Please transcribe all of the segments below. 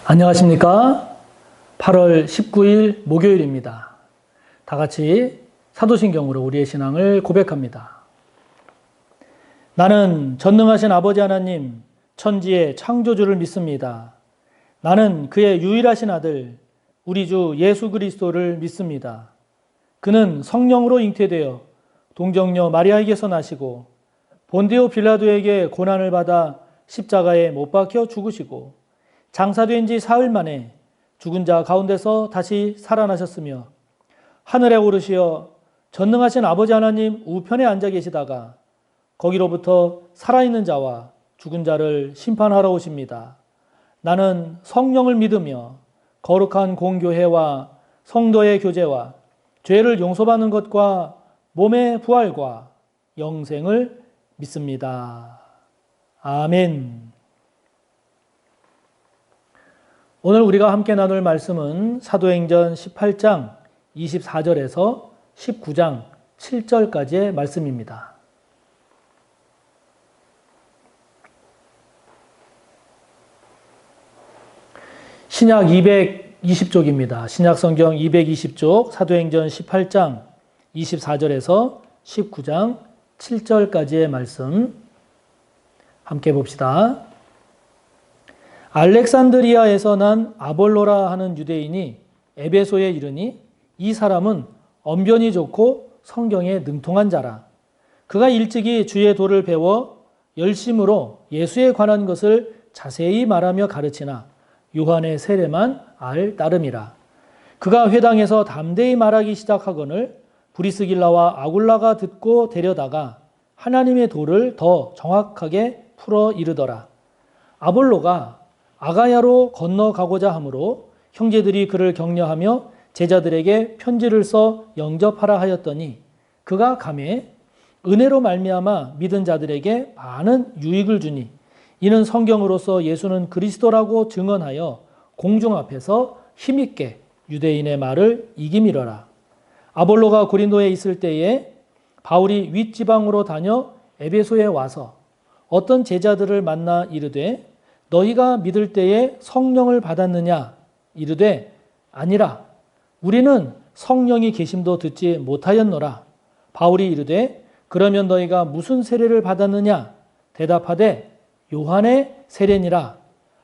안녕하십니까? 8월 19일 목요일입니다. 다 같이 사도신경으로 우리의 신앙을 고백합니다. 나는 전능하신 아버지 하나님, 천지의 창조주를 믿습니다. 나는 그의 유일하신 아들, 우리 주 예수 그리스도를 믿습니다. 그는 성령으로 잉태되어 동정녀 마리아에게서 나시고 본디오 빌라도에게 고난을 받아 십자가에 못 박혀 죽으시고 장사된 지 사흘 만에 죽은 자 가운데서 다시 살아나셨으며 하늘에 오르시어 전능하신 아버지 하나님 우편에 앉아 계시다가 거기로부터 살아있는 자와 죽은 자를 심판하러 오십니다. 나는 성령을 믿으며 거룩한 공교회와 성도의 교제와 죄를 용서받는 것과 몸의 부활과 영생을 믿습니다. 아멘. 오늘 우리가 함께 나눌 말씀은 사도행전 18장 24절에서 19장 7절까지의 말씀입니다. 신약 220쪽입니다. 신약 성경 220쪽 사도행전 18장 24절에서 19장 7절까지의 말씀 함께 봅시다. 알렉산드리아에서 난 아볼로라 하는 유대인이 에베소에 이르니 이 사람은 언변이 좋고 성경에 능통한 자라. 그가 일찍이 주의 도를 배워 열심으로 예수에 관한 것을 자세히 말하며 가르치나 요한의 세례만 알 따름이라. 그가 회당에서 담대히 말하기 시작하거늘 브리스길라와 아굴라가 듣고 데려다가 하나님의 도를 더 정확하게 풀어 이르더라. 아볼로가 아가야로 건너가고자 하므로 형제들이 그를 격려하며 제자들에게 편지를 써 영접하라 하였더니 그가 가매 은혜로 말미암아 믿은 자들에게 많은 유익을 주니 이는 성경으로서 예수는 그리스도라고 증언하여 공중 앞에서 힘있게 유대인의 말을 이기미러라. 아볼로가 고린도에 있을 때에 바울이 윗지방으로 다녀 에베소에 와서 어떤 제자들을 만나 이르되 너희가 믿을 때에 성령을 받았느냐? 이르되 아니라 우리는 성령이 계심도 듣지 못하였노라. 바울이 이르되 그러면 너희가 무슨 세례를 받았느냐? 대답하되 요한의 세례니라.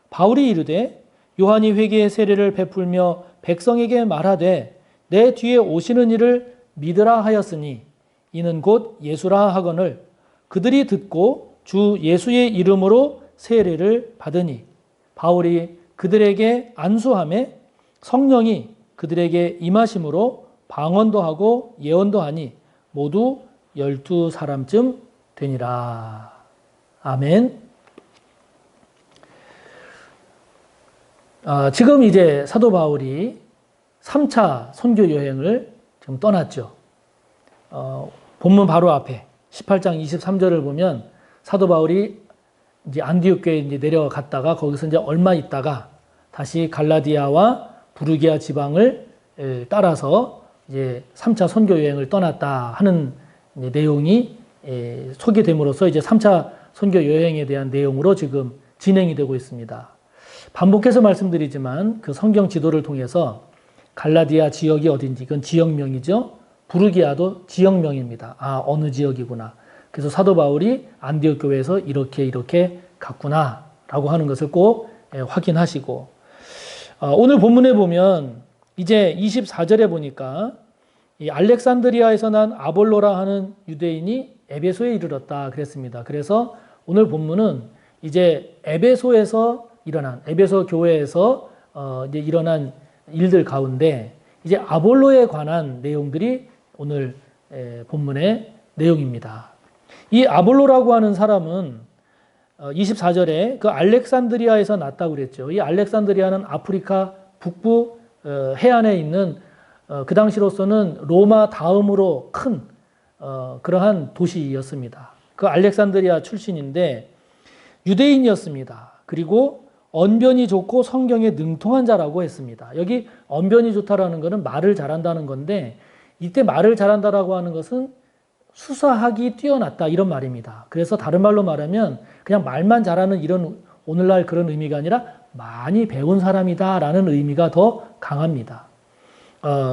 바울이 이르되 요한이 회개의 세례를 베풀며 백성에게 말하되 내 뒤에 오시는 이를 믿으라 하였으니 이는 곧 예수라 하거늘 그들이 듣고 주 예수의 이름으로 세례를 받으니 바울이 그들에게 안수하매 성령이 그들에게 임하심으로 방언도 하고 예언도 하니 모두 12사람쯤 되니라. 아멘. 지금 이제 사도 바울이 3차 선교 여행을 지금 떠났죠. 본문 바로 앞에 18장 23절을 보면 사도 바울이 이제 안디옥교에 이제 내려갔다가 거기서 이제 얼마 있다가 다시 갈라디아와 부르기아 지방을 따라서 이제 3차 선교 여행을 떠났다 하는 내용이 소개됨으로써 이제 3차 선교 여행에 대한 내용으로 지금 진행이 되고 있습니다. 반복해서 말씀드리지만 그 성경 지도를 통해서 갈라디아 지역이 어딘지 이건 지역명이죠. 부르기아도 지역명입니다. 어느 지역이구나. 그래서 사도 바울이 안디옥 교회에서 이렇게 갔구나 라고 하는 것을 꼭 확인하시고 오늘 본문에 보면 이제 24절에 보니까 이 알렉산드리아에서 난 아볼로라 하는 유대인이 에베소에 이르렀다 그랬습니다. 그래서 오늘 본문은 이제 에베소에서 일어난 에베소 교회에서 이제 일어난 일들 가운데 이제 아볼로에 관한 내용들이 오늘 본문의 내용입니다. 이 아볼로라고 하는 사람은 24절에 그 알렉산드리아에서 났다고 그랬죠. 이 알렉산드리아는 아프리카 북부 해안에 있는 그 당시로서는 로마 다음으로 큰 그러한 도시였습니다. 그 알렉산드리아 출신인데 유대인이었습니다. 그리고 언변이 좋고 성경에 능통한 자라고 했습니다. 여기 언변이 좋다라는 것은 말을 잘한다는 건데 이때 말을 잘한다라고 하는 것은 수사하기 뛰어났다 이런 말입니다. 그래서 다른 말로 말하면 그냥 말만 잘하는 이런 오늘날 그런 의미가 아니라 많이 배운 사람이다라는 의미가 더 강합니다.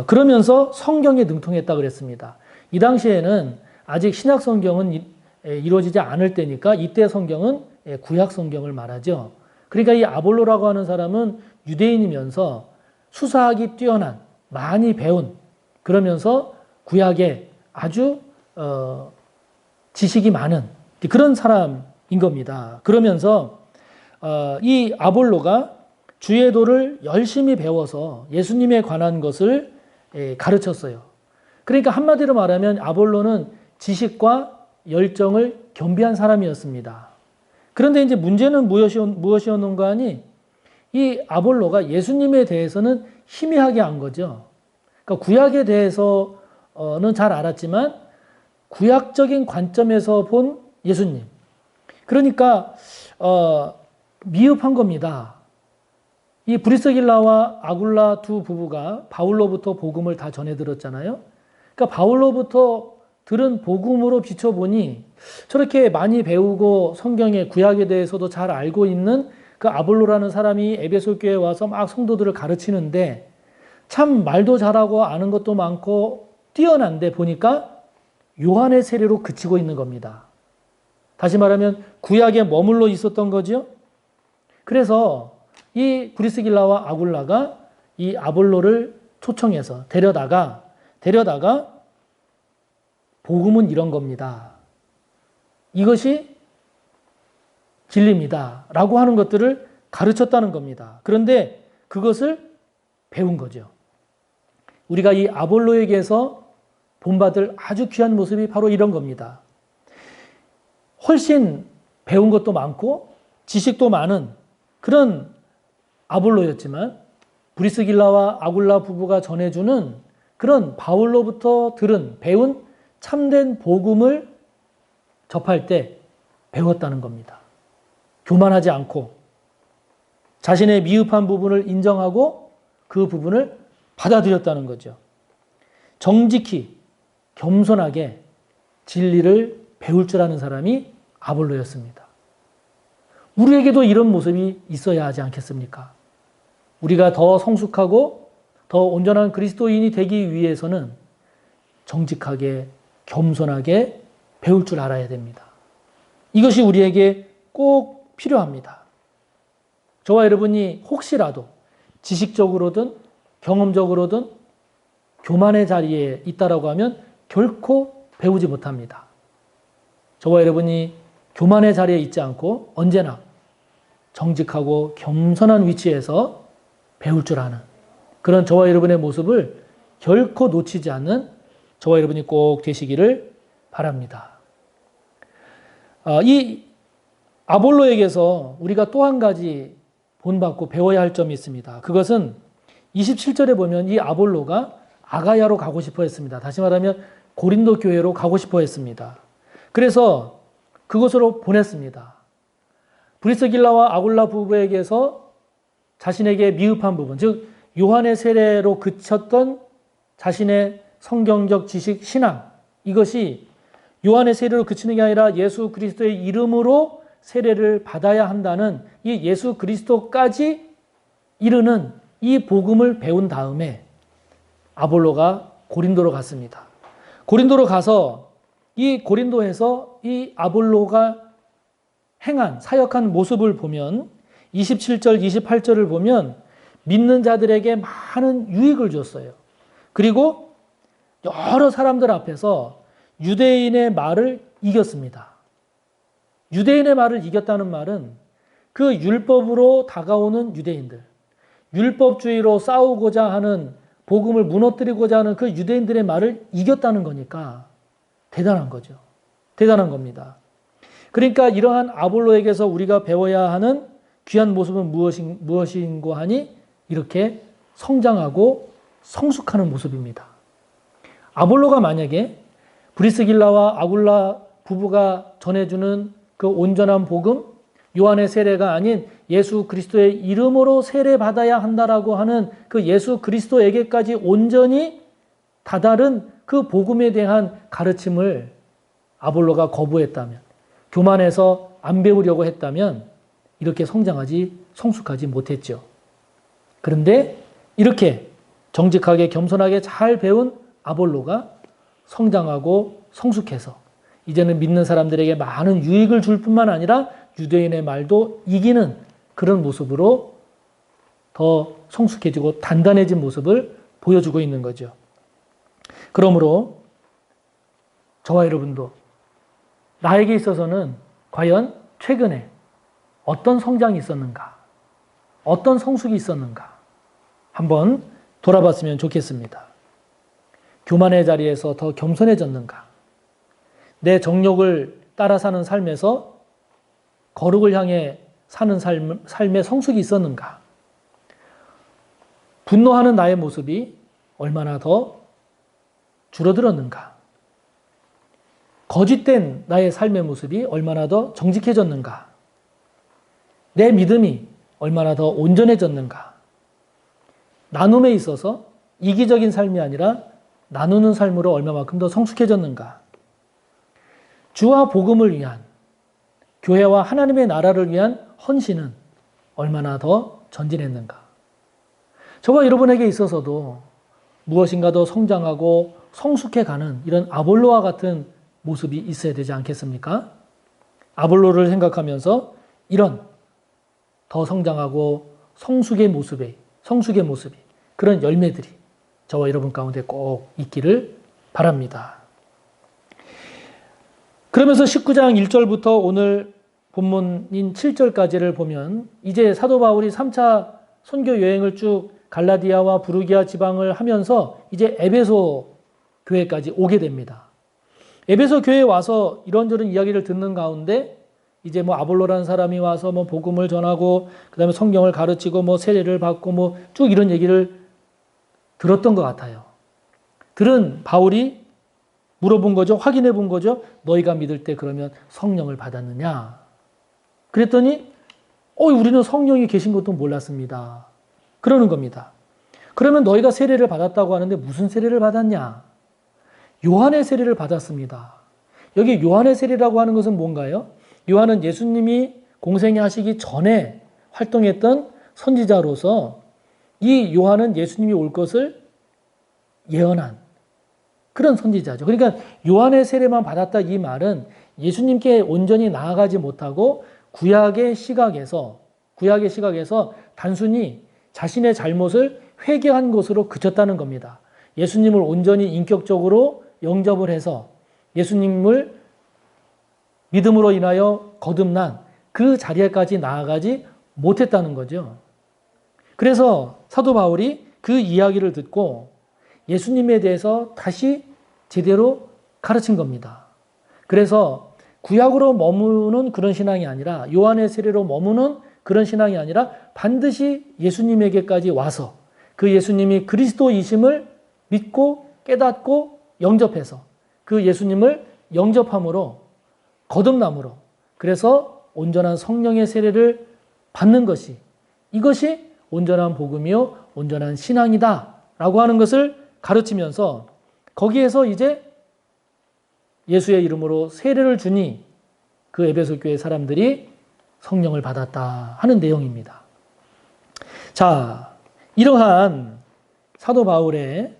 그러면서 성경에 능통했다 그랬습니다. 이 당시에는 아직 신약 성경은 이루어지지 않을 때니까 이때 성경은 구약 성경을 말하죠. 그러니까 이 아볼로라고 하는 사람은 유대인이면서 수사학이 뛰어난, 많이 배운, 그러면서 구약에 아주 지식이 많은 그런 사람인 겁니다. 그러면서 이 아볼로가 주의 도를 열심히 배워서 예수님에 관한 것을 가르쳤어요. 그러니까 한마디로 말하면 아볼로는 지식과 열정을 겸비한 사람이었습니다. 그런데 이제 문제는 무엇이었는가 하니 이 아볼로가 예수님에 대해서는 희미하게 안 거죠. 그러니까 구약에 대해서는 잘 알았지만 구약적인 관점에서 본 예수님. 그러니까 미흡한 겁니다. 이 브리스길라와 아굴라 두 부부가 바울로부터 복음을 다 전해 들었잖아요. 그러니까 바울로부터 들은 복음으로 비춰보니 저렇게 많이 배우고 성경의 구약에 대해서도 잘 알고 있는 그 아볼로라는 사람이 에베소 교회에 와서 막 성도들을 가르치는데 참 말도 잘하고 아는 것도 많고 뛰어난데 보니까 요한의 세례로 그치고 있는 겁니다. 다시 말하면 구약에 머물러 있었던 거죠. 그래서 이 브리스길라와 아굴라가 이 아볼로를 초청해서 데려다가 복음은 이런 겁니다. 이것이 진리입니다. 라고 하는 것들을 가르쳤다는 겁니다. 그런데 그것을 배운 거죠. 우리가 이 아볼로에게서 본받을 아주 귀한 모습이 바로 이런 겁니다. 훨씬 배운 것도 많고 지식도 많은 그런 아볼로였지만 브리스길라와 아굴라 부부가 전해주는 그런 바울로부터 배운 참된 복음을 접할 때 배웠다는 겁니다. 교만하지 않고 자신의 미흡한 부분을 인정하고 그 부분을 받아들였다는 거죠. 정직히 겸손하게 진리를 배울 줄 아는 사람이 아볼로였습니다. 우리에게도 이런 모습이 있어야 하지 않겠습니까? 우리가 더 성숙하고 더 온전한 그리스도인이 되기 위해서는 정직하게 겸손하게 배울 줄 알아야 됩니다. 이것이 우리에게 꼭 필요합니다. 저와 여러분이 혹시라도 지식적으로든 경험적으로든 교만의 자리에 있다라고 하면 결코 배우지 못합니다. 저와 여러분이 교만의 자리에 있지 않고 언제나 정직하고 겸손한 위치에서 배울 줄 아는 그런 저와 여러분의 모습을 결코 놓치지 않는 저와 여러분이 꼭 되시기를 바랍니다. 이 아볼로에게서 우리가 또 한 가지 본받고 배워야 할 점이 있습니다. 그것은 27절에 보면 이 아볼로가 아가야로 가고 싶어 했습니다. 다시 말하면 고린도 교회로 가고 싶어 했습니다. 그래서 그곳으로 보냈습니다. 브리스길라와 아굴라 부부에게서 자신에게 미흡한 부분, 즉 요한의 세례로 그쳤던 자신의 성경적 지식, 신앙, 이것이 요한의 세례로 그치는 게 아니라 예수 그리스도의 이름으로 세례를 받아야 한다는 이 예수 그리스도까지 이르는 이 복음을 배운 다음에 아볼로가 고린도로 갔습니다. 고린도로 가서 이 고린도에서 이 아볼로가 행한 사역한 모습을 보면 27절, 28절을 보면 믿는 자들에게 많은 유익을 줬어요. 그리고 여러 사람들 앞에서 유대인의 말을 이겼습니다. 유대인의 말을 이겼다는 말은 그 율법으로 다가오는 유대인들, 율법주의로 싸우고자 하는 복음을 무너뜨리고자 하는 그 유대인들의 말을 이겼다는 거니까 대단한 거죠. 대단한 겁니다. 그러니까 이러한 아볼로에게서 우리가 배워야 하는 귀한 모습은 무엇인고 하니 이렇게 성장하고 성숙하는 모습입니다. 아볼로가 만약에 브리스길라와 아굴라 부부가 전해주는 그 온전한 복음, 요한의 세례가 아닌 예수 그리스도의 이름으로 세례받아야 한다라고 하는 그 예수 그리스도에게까지 온전히 다다른 그 복음에 대한 가르침을 아볼로가 거부했다면, 교만해서 안 배우려고 했다면 이렇게 성숙하지 못했죠. 그런데 이렇게 정직하게 겸손하게 잘 배운 아볼로가 성장하고 성숙해서 이제는 믿는 사람들에게 많은 유익을 줄 뿐만 아니라 유대인의 말도 이기는 그런 모습으로 더 성숙해지고 단단해진 모습을 보여주고 있는 거죠. 그러므로 저와 여러분도 나에게 있어서는 과연 최근에 어떤 성장이 있었는가? 어떤 성숙이 있었는가? 한번 돌아봤으면 좋겠습니다. 교만의 자리에서 더 겸손해졌는가? 내 정욕을 따라 사는 삶에서 거룩을 향해 사는 삶의 성숙이 있었는가? 분노하는 나의 모습이 얼마나 더 줄어들었는가? 거짓된 나의 삶의 모습이 얼마나 더 정직해졌는가? 내 믿음이 얼마나 더 온전해졌는가? 나눔에 있어서 이기적인 삶이 아니라 나누는 삶으로 얼마만큼 더 성숙해졌는가? 주와 복음을 위한, 교회와 하나님의 나라를 위한 헌신은 얼마나 더 전진했는가? 저와 여러분에게 있어서도 무엇인가 더 성장하고 성숙해가는 이런 아볼로와 같은 모습이 있어야 되지 않겠습니까? 아볼로를 생각하면서 이런 더 성장하고 성숙의 모습이 그런 열매들이 저와 여러분 가운데 꼭 있기를 바랍니다. 그러면서 19장 1절부터 오늘 본문인 7절까지를 보면 이제 사도 바울이 3차 선교 여행을 쭉 갈라디아와 부르기아 지방을 하면서 이제 에베소 교회까지 오게 됩니다. 에베소 교회에 와서 이런저런 이야기를 듣는 가운데 이제 아볼로라는 사람이 와서 복음을 전하고 그다음에 성경을 가르치고 세례를 받고 쭉 이런 얘기를 들었던 것 같아요. 들은 바울이 물어본 거죠. 확인해 본 거죠. 너희가 믿을 때 그러면 성령을 받았느냐? 그랬더니 우리는 성령이 계신 것도 몰랐습니다. 그러는 겁니다. 그러면 너희가 세례를 받았다고 하는데 무슨 세례를 받았냐? 요한의 세례를 받았습니다. 여기 요한의 세례라고 하는 것은 뭔가요? 요한은 예수님이 공생애 하시기 전에 활동했던 선지자로서 이 요한은 예수님이 올 것을 예언한 그런 선지자죠. 그러니까 요한의 세례만 받았다 이 말은 예수님께 온전히 나아가지 못하고 구약의 시각에서 단순히 자신의 잘못을 회개한 것으로 그쳤다는 겁니다. 예수님을 온전히 인격적으로 영접을 해서 예수님을 믿음으로 인하여 거듭난 그 자리에까지 나아가지 못했다는 거죠. 그래서 사도 바울이 그 이야기를 듣고 예수님에 대해서 다시 제대로 가르친 겁니다. 그래서 구약으로 머무는 그런 신앙이 아니라 요한의 세례로 머무는 그런 신앙이 아니라 반드시 예수님에게까지 와서 그 예수님이 그리스도이심을 믿고 깨닫고 영접해서 그 예수님을 영접함으로 거듭남으로 그래서 온전한 성령의 세례를 받는 것이 이것이 온전한 복음이요 온전한 신앙이다 라고 하는 것을 가르치면서 거기에서 이제 예수의 이름으로 세례를 주니 그 에베소 교회 사람들이 성령을 받았다 하는 내용입니다. 자, 이러한 사도 바울의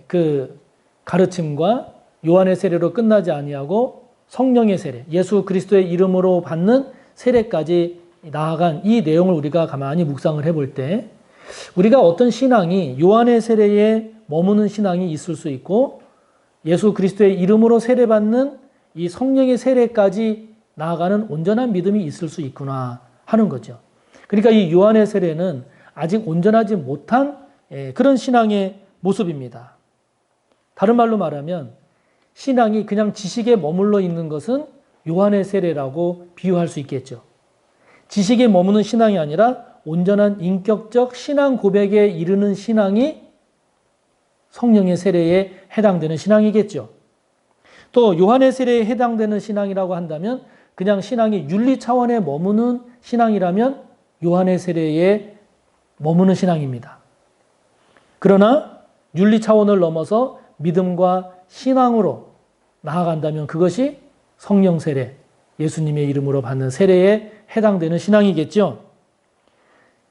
그 가르침과 요한의 세례로 끝나지 아니하고 성령의 세례, 예수 그리스도의 이름으로 받는 세례까지 나아간 이 내용을 우리가 가만히 묵상을 해볼 때 우리가 어떤 신앙이 요한의 세례에 머무는 신앙이 있을 수 있고 예수 그리스도의 이름으로 세례받는 이 성령의 세례까지 나아가는 온전한 믿음이 있을 수 있구나 하는 거죠. 그러니까 이 요한의 세례는 아직 온전하지 못한 그런 신앙의 모습입니다. 다른 말로 말하면 신앙이 그냥 지식에 머물러 있는 것은 요한의 세례라고 비유할 수 있겠죠. 지식에 머무는 신앙이 아니라 온전한 인격적 신앙 고백에 이르는 신앙이 성령의 세례에 해당되는 신앙이겠죠. 또 요한의 세례에 해당되는 신앙이라고 한다면 그냥 신앙이 윤리 차원에 머무는 신앙이라면 요한의 세례에 머무는 신앙입니다. 그러나 윤리 차원을 넘어서 믿음과 신앙으로 나아간다면 그것이 성령 세례, 예수님의 이름으로 받는 세례에 해당되는 신앙이겠죠.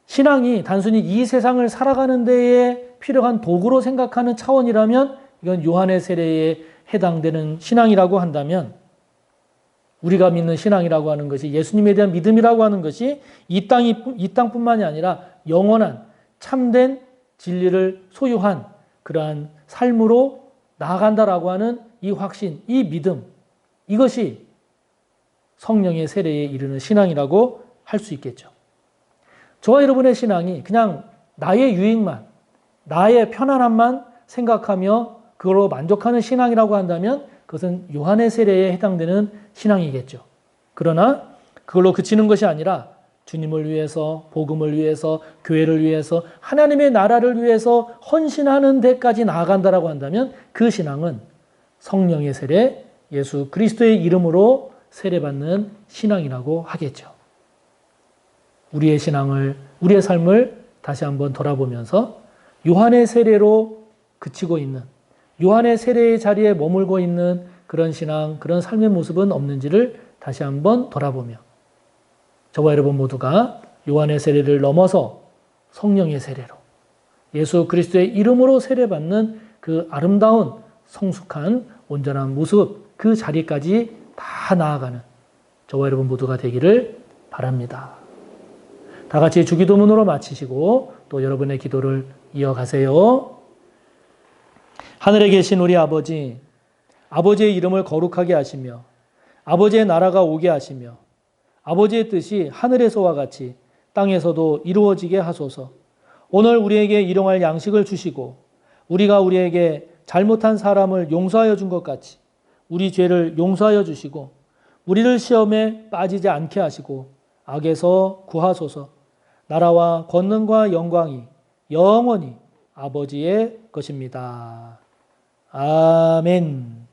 신앙이 단순히 이 세상을 살아가는 데에 필요한 도구로 생각하는 차원이라면 이건 요한의 세례에 해당되는 신앙이라고 한다면, 우리가 믿는 신앙이라고 하는 것이, 예수님에 대한 믿음이라고 하는 것이 이 땅뿐만이 아니라 영원한 참된 진리를 소유한 그러한 삶으로 나아간다라고 하는 이 확신, 이 믿음, 이것이 성령의 세례에 이르는 신앙이라고 할 수 있겠죠. 저와 여러분의 신앙이 그냥 나의 유익만, 나의 편안함만 생각하며 그걸로 만족하는 신앙이라고 한다면 그것은 요한의 세례에 해당되는 신앙이겠죠. 그러나 그걸로 그치는 것이 아니라 주님을 위해서, 복음을 위해서, 교회를 위해서, 하나님의 나라를 위해서 헌신하는 데까지 나아간다라고 한다면 그 신앙은 성령의 세례, 예수 그리스도의 이름으로 세례받는 신앙이라고 하겠죠. 우리의 신앙을, 우리의 삶을 다시 한번 돌아보면서 요한의 세례로 그치고 있는, 요한의 세례의 자리에 머물고 있는 그런 신앙, 그런 삶의 모습은 없는지를 다시 한번 돌아보며 저와 여러분 모두가 요한의 세례를 넘어서 성령의 세례로, 예수 그리스도의 이름으로 세례받는 그 아름다운 성숙한 온전한 모습, 그 자리까지 다 나아가는 저와 여러분 모두가 되기를 바랍니다. 다 같이 주기도문으로 마치시고 또 여러분의 기도를 이어가세요. 하늘에 계신 우리 아버지, 아버지의 이름을 거룩하게 하시며 아버지의 나라가 오게 하시며 아버지의 뜻이 하늘에서와 같이 땅에서도 이루어지게 하소서. 오늘 우리에게 일용할 양식을 주시고 우리가 우리에게 잘못한 사람을 용서하여 준 것 같이 우리 죄를 용서하여 주시고 우리를 시험에 빠지지 않게 하시고 악에서 구하소서. 나라와 권능과 영광이 영원히 아버지의 것입니다. 아멘.